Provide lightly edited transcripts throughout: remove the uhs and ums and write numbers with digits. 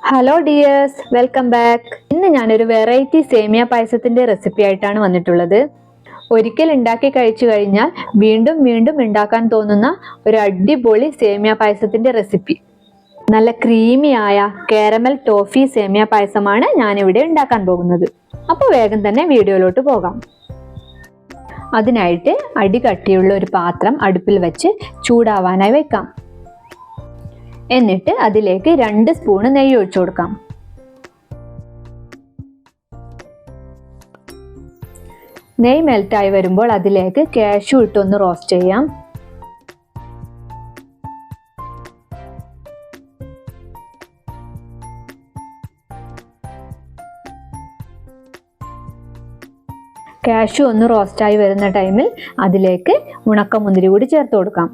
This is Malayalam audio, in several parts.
Hello dears, welcome back. ഇന്ന് ഞാനൊരു വെറൈറ്റി സേമിയ പായസത്തിന്റെ റെസിപ്പി ആയിട്ടാണ് വന്നിട്ടുള്ളത്. ഒരിക്കൽ ഉണ്ടാക്കി കഴിച്ചു കഴിഞ്ഞാൽ വീണ്ടും വീണ്ടും ഉണ്ടാക്കാൻ തോന്നുന്ന ഒരു അടിപൊളി സേമിയ പായസത്തിന്റെ റെസിപ്പി. നല്ല ക്രീമിയായ കാരമൽ ടോഫി സേമിയ പായസമാണ് ഞാനിവിടെ ഉണ്ടാക്കാൻ പോകുന്നത്. അപ്പോൾ വേഗം തന്നെ വീഡിയോയിലോട്ട് പോകാം. അതിനായിട്ട് അടികട്ടിയുള്ള ഒരു പാത്രം അടുപ്പിൽ വെച്ച് ചൂടാവാനായി വെക്കാം. എന്നിട്ട് അതിലേക്ക് 2 സ്പൂൺ നെയ്യ് ഒഴിച്ചു കൊടുക്കാം. നെയ്യ് മെൽറ്റായി വരുമ്പോൾ അതിലേക്ക് കാഷ്യൂ ഇട്ടൊന്ന് റോസ്റ്റ് ചെയ്യാം. കാഷ്യൂ ഒന്ന് റോസ്റ്റായി വരുന്ന ടൈമിൽ അതിലേക്ക് ഉണക്കമുന്തിരി കൂടി ചേർത്ത് കൊടുക്കാം.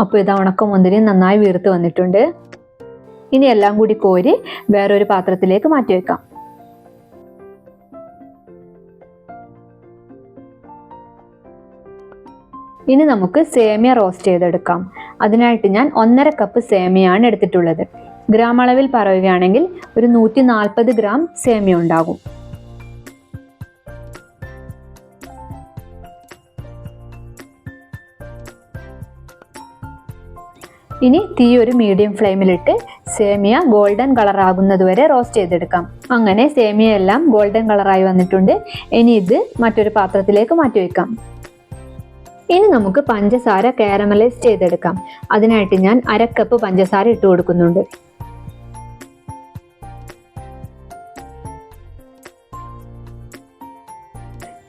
അപ്പോൾ ഇതാ ഉണക്കമുന്തിരി നന്നായി വീർത്ത് വന്നിട്ടുണ്ട്. ഇനി എല്ലാം കൂടി കോരി വേറൊരു പാത്രത്തിലേക്ക് മാറ്റി വെക്കാം. ഇനി നമുക്ക് സേമിയ റോസ്റ്റ് ചെയ്തെടുക്കാം. അതിനായിട്ട് ഞാൻ 1.5 കപ്പ് സേമിയാണ് എടുത്തിട്ടുള്ളത്. ഗ്രാം അളവിൽ പറയുകയാണെങ്കിൽ ഒരു 140 ഗ്രാം സേമിയ ഉണ്ടാകും. ഇനി തീ ഒരു മീഡിയം ഫ്ലെയിമിലിട്ട് സേമിയ ഗോൾഡൻ കളർ ആകുന്നത് വരെ റോസ്റ്റ് ചെയ്തെടുക്കാം. അങ്ങനെ സേമിയ എല്ലാം ഗോൾഡൻ കളറായി വന്നിട്ടുണ്ട്. ഇനി ഇത് മറ്റൊരു പാത്രത്തിലേക്ക് മാറ്റി വെക്കാം. ഇനി നമുക്ക് പഞ്ചസാര കാരമലൈസ് ചെയ്തെടുക്കാം. അതിനായിട്ട് ഞാൻ 1/2 കപ്പ് പഞ്ചസാര ഇട്ട് കൊടുക്കുന്നുണ്ട്.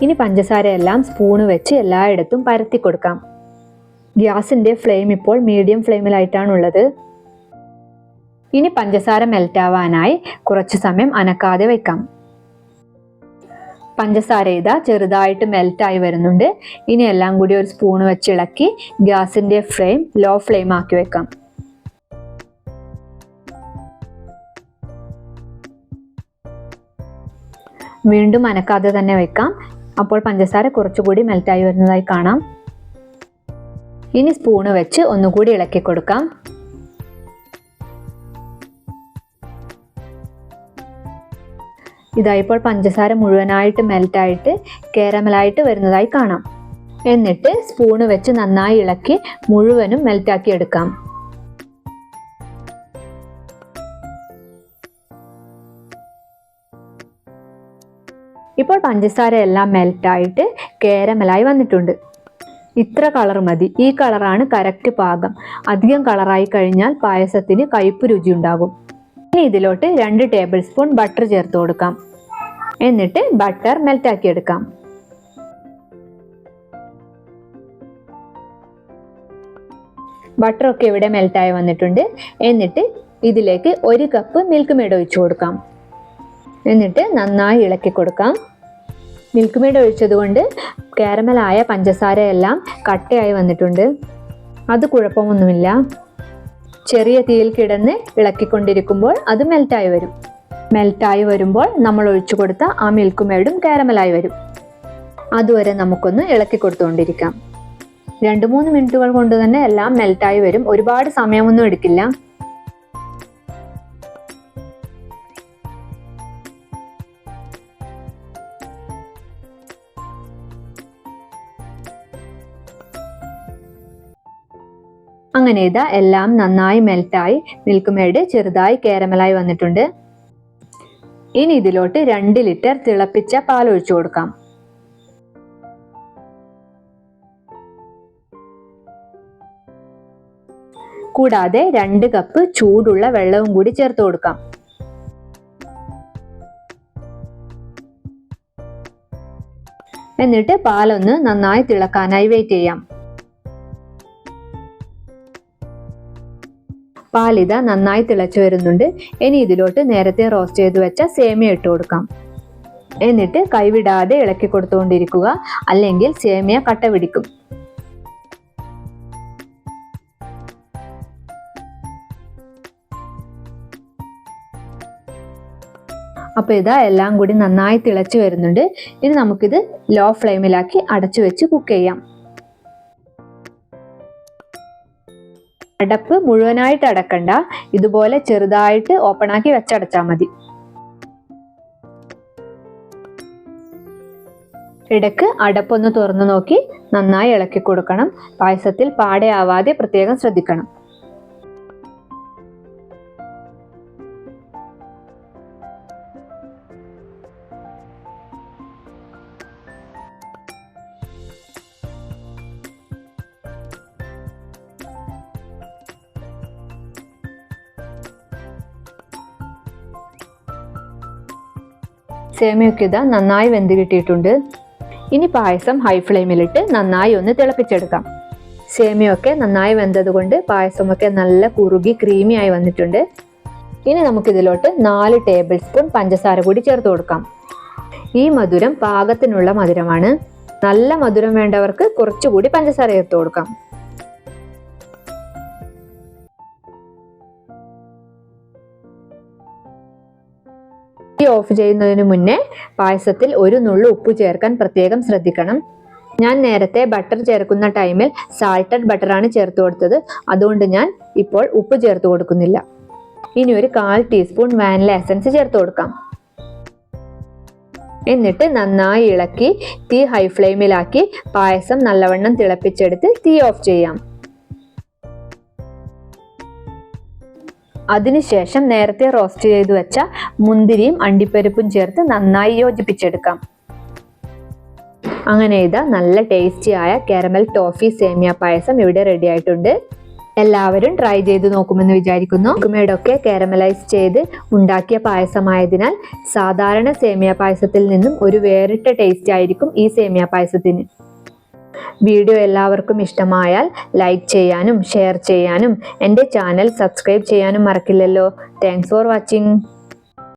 ഇനി പഞ്ചസാര എല്ലാം സ്പൂണ് വെച്ച് എല്ലായിടത്തും പരത്തി കൊടുക്കാം. ഗ്യാസിന്റെ ഫ്ലെയിം ഇപ്പോൾ മീഡിയം ഫ്ലെയിമിലായിട്ടാണുള്ളത്. ഇനി പഞ്ചസാര മെൽറ്റാവാനായി കുറച്ച് സമയം അനക്കാതെ വെക്കാം. പഞ്ചസാര ഇതാ ചെറുതായിട്ട് മെൽറ്റായി വരുന്നുണ്ട്. ഇനി എല്ലാം കൂടി ഒരു സ്പൂൺ വെച്ച് ഇളക്കി ഗ്യാസിന്റെ ഫ്ലെയിം ലോ ഫ്ലെയിം ആക്കി വെക്കാം. വീണ്ടും അനക്കാതെ തന്നെ വെക്കാം. അപ്പോൾ പഞ്ചസാര കുറച്ചുകൂടി മെൽറ്റായി വരുന്നതായി കാണാം. ഇനി സ്പൂണ് വെച്ച് ഒന്നുകൂടി ഇളക്കി കൊടുക്കാം. ഇതായിപ്പോൾ പഞ്ചസാര മുഴുവനായിട്ട് മെൽറ്റായിട്ട് കാരമലായിട്ട് വരുന്നതായി കാണാം. എന്നിട്ട് സ്പൂണ് വെച്ച് നന്നായി ഇളക്കി മുഴുവനും മെൽറ്റാക്കി എടുക്കാം. ഇപ്പോൾ പഞ്ചസാര എല്ലാം മെൽറ്റായിട്ട് കാരമലായി വന്നിട്ടുണ്ട്. ഇത്ര കളർ മതി. ഈ കളറാണ് കറക്റ്റ് പാകം. അധികം കളറായി കഴിഞ്ഞാൽ പായസത്തിന് കയ്പ്പ് രുചി ഉണ്ടാകും. ഇനി ഇതിലോട്ട് 2 ടേബിൾ സ്പൂൺ ബട്ടർ ചേർത്ത് കൊടുക്കാം. എന്നിട്ട് ബട്ടർ മെൽറ്റാക്കി എടുക്കാം. ബട്ടറൊക്കെ ഇവിടെ മെൽറ്റായി വന്നിട്ടുണ്ട്. എന്നിട്ട് ഇതിലേക്ക് 1 കപ്പ് മിൽക്ക് മെയ്ഡ് ഒഴിച്ചു കൊടുക്കാം. എന്നിട്ട് നന്നായി ഇളക്കി കൊടുക്കാം. മിൽക്ക് മെയ്ഡ് ഒഴിച്ചതുകൊണ്ട് കാരമലായ പഞ്ചസാരയെല്ലാം കട്ടയായി വന്നിട്ടുണ്ട്. അത് കുഴപ്പമൊന്നുമില്ല. ചെറിയ തീയിൽ കിടന്ന് ഇളക്കിക്കൊണ്ടിരിക്കുമ്പോൾ അത് മെൽറ്റായി വരും. മെൽറ്റായി വരുമ്പോൾ നമ്മൾ ഒഴിച്ചു കൊടുത്ത ആ മിൽക്ക് മെയ്ഡും കാരമലായി വരും. അതുവരെ നമുക്കൊന്ന് ഇളക്കി കൊടുത്തുകൊണ്ടിരിക്കാം. 2-3 മിനിറ്റുകൾ കൊണ്ട് തന്നെ എല്ലാം മെൽറ്റായി വരും. ഒരുപാട് സമയമൊന്നും എടുക്കില്ല. അങ്ങനെ ഇതാ എല്ലാം നന്നായി മെൽറ്റായി മിൽക്ക് മെയ്ഡ് ചെറുതായി കാരമലായി വന്നിട്ടുണ്ട്. ഇനി ഇതിലോട്ട് 2 ലിറ്റർ തിളപ്പിച്ച പാൽ ഒഴിച്ചു കൊടുക്കാം. കൂടാതെ 2 കപ്പ് ചൂടുള്ള വെള്ളവും കൂടി ചേർത്ത് കൊടുക്കാം. എന്നിട്ട് പാലൊന്ന് നന്നായി തിളക്കാനായി വെയിറ്റ് ചെയ്യാം. പാലിത നന്നായി തിളച്ചു വരുന്നുണ്ട്. ഇനി ഇതിലോട്ട് നേരത്തെ റോസ്റ്റ് ചെയ്ത് വെച്ച സേമിയ ഇട്ട് കൊടുക്കാം. എന്നിട്ട് കൈവിടാതെ ഇളക്കി കൊടുത്തുകൊണ്ടിരിക്കുക, അല്ലെങ്കിൽ സേമിയ കട്ട പിടിക്കും. അപ്പോൾ ഇതാ എല്ലാം കൂടി നന്നായി തിളച്ച് വരുന്നുണ്ട്. ഇനി നമുക്കിത് ലോ ഫ്ലെയിമിലാക്കി അടച്ചു വെച്ച് കുക്ക് ചെയ്യാം. അടപ്പ് മുഴുവനായിട്ട് അടക്കണ്ട, ഇതുപോലെ ചെറുതായിട്ട് ഓപ്പണാക്കി വെച്ചടച്ചാൽ മതി. ഇടയ്ക്ക് അടപ്പൊന്ന് തുറന്നു നോക്കി നന്നായി ഇളക്കി കൊടുക്കണം. പായസത്തിൽ പാടയാവാതെ പ്രത്യേകം ശ്രദ്ധിക്കണം. സേമിയൊക്കെ ഇതാ നന്നായി വെന്ത് കിട്ടിയിട്ടുണ്ട്. ഇനി പായസം ഹൈ ഫ്ലെയിമിലിട്ട് നന്നായി ഒന്ന് തിളപ്പിച്ചെടുക്കാം. സേമിയൊക്കെ നന്നായി വെന്തത് കൊണ്ട് പായസമൊക്കെ നല്ല കുറുകി ക്രീമി ആയി വന്നിട്ടുണ്ട്. ഇനി നമുക്കിതിലോട്ട് 4 ടേബിൾ സ്പൂൺ പഞ്ചസാര കൂടി ചേർത്ത് കൊടുക്കാം. ഈ മധുരം പാകത്തിനുള്ള മധുരമാണ്. നല്ല മധുരം വേണ്ടവർക്ക് കുറച്ചുകൂടി പഞ്ചസാര ചേർത്ത് കൊടുക്കാം. ഓഫ് ചെയ്യുന്നതിന് മുന്നേ പായസത്തിൽ ഒരു നുള്ളു ഉപ്പ് ചേർക്കാൻ പ്രത്യേകം ശ്രദ്ധിക്കണം. ഞാൻ നേരത്തെ ബട്ടർ ചേർക്കുന്ന ടൈമിൽ സാൾട്ടഡ് ബട്ടറാണ് ചേർത്ത് കൊടുത്തത്. അതുകൊണ്ട് ഞാൻ ഇപ്പോൾ ഉപ്പ് ചേർത്ത് കൊടുക്കുന്നില്ല. ഇനി ഒരു 1/4 ടീസ്പൂൺ വാനില എസൻസ് ചേർത്ത് കൊടുക്കാം. എന്നിട്ട് നന്നായി ഇളക്കി തീ ഹൈ ഫ്ലെയിമിലാക്കി പായസം നല്ലവണ്ണം തിളപ്പിച്ചെടുത്ത് തീ ഓഫ് ചെയ്യാം. അതിനുശേഷം നേരത്തെ റോസ്റ്റ് ചെയ്തു വെച്ച മുന്തിരിയും അണ്ടിപ്പരിപ്പും ചേർത്ത് നന്നായി യോജിപ്പിച്ചെടുക്കാം. അങ്ങനെ ഇതാ നല്ല ടേസ്റ്റി ആയ കാരമൽ ടോഫി സേമിയ പായസം ഇവിടെ റെഡി ആയിട്ടുണ്ട്. എല്ലാവരും ട്രൈ ചെയ്ത് നോക്കുമെന്ന് വിചാരിക്കുന്നു. മിൽക്ക്മേഡൊക്കെ കാരമലൈസ് ചെയ്ത് ഉണ്ടാക്കിയ പായസമായതിനാൽ സാധാരണ സേമിയ പായസത്തിൽ നിന്നും ഒരു വേറിട്ട ടേസ്റ്റ് ആയിരിക്കും ഈ സേമിയ പായസത്തിന്. വീഡിയോ എല്ലാവർക്കും ഇഷ്ടമായാൽ ലൈക്ക് ചെയ്യാനും ഷെയർ ചെയ്യാനും എൻ്റെ ചാനൽ സബ്സ്ക്രൈബ് ചെയ്യാനും മറക്കില്ലല്ലോ. Thanks for watching.